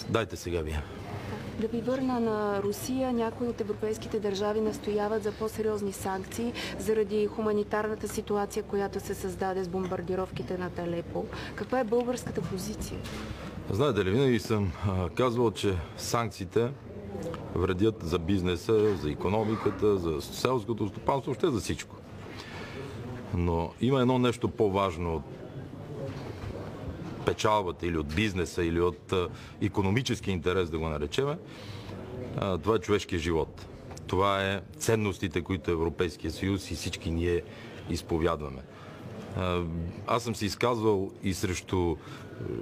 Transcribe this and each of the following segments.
Дайте сега вие. Да ви върна на Русия. Някои от европейските държави настояват за по-сериозни санкции заради хуманитарната ситуация, която се създаде с бомбардировките над Алепо. Каква е българската позиция? Знаете ли, винаги съм казвал, че санкциите вредят за бизнеса, за икономиката, за селското стопанство, въобще за всичко. Но има едно нещо по-важно от печалбата или от бизнеса, или от икономически интерес, да го наречеме. Това е човешкия живот. Това е ценностите, които Европейския съюз и всички ние изповядваме. Аз съм се изказвал и срещу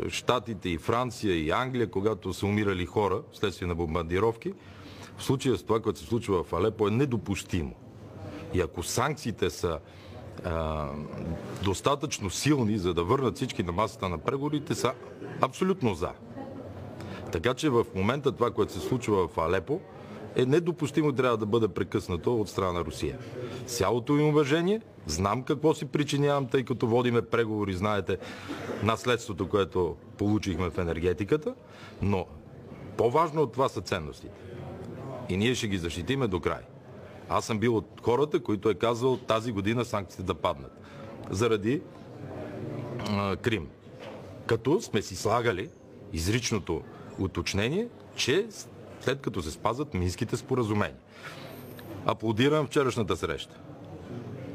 Щатите, и Франция, и Англия, когато са умирали хора вследствие на бомбардировки. В случая с това, което се случва в Алепо, е недопустимо. И ако санкциите са достатъчно силни, за да върнат всички на масата на преговорите, са абсолютно за. Така че в момента това, което се случва в Алепо, е недопустимо, трябва да бъде прекъснато от страна на Русия. С цялото им уважение, знам какво си причинявам, тъй като водиме преговори, знаете, наследството, което получихме в енергетиката, но по-важно от това са ценностите. И ние ще ги защитиме до край. Аз съм бил от хората, които е казал тази година санкциите да паднат. Заради Крим. Като сме си слагали изричното уточнение, че след като се спазват Минските споразумения. Аплодирам вчерашната среща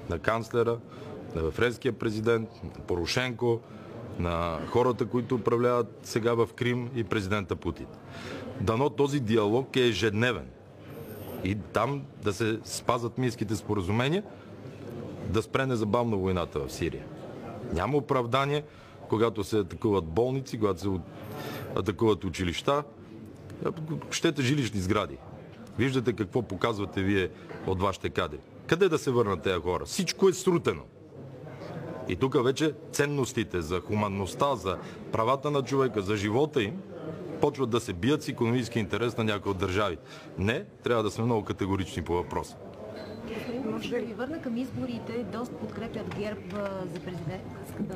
на канцлера, на френския президент, на Порошенко, на хората, които управляват сега в Крим и президента Путин. Дано този диалог е ежедневен. И там да се спазват Минските споразумения, да спре незабавно войната в Сирия. Няма оправдание, когато се атакуват болници, когато се атакуват училища, щете жилищни сгради. Виждате какво показвате вие от вашите кадри. Къде да се върнат тези хора? Всичко е срутено. И тук вече ценностите за хуманността, за правата на човека, за живота им, почват да се бият с икономически интерес на някои от държавите. Не, трябва да сме много категорични по въпроса. Може да ви върна към изборите. Доста подкрепят ГЕРБ за президентската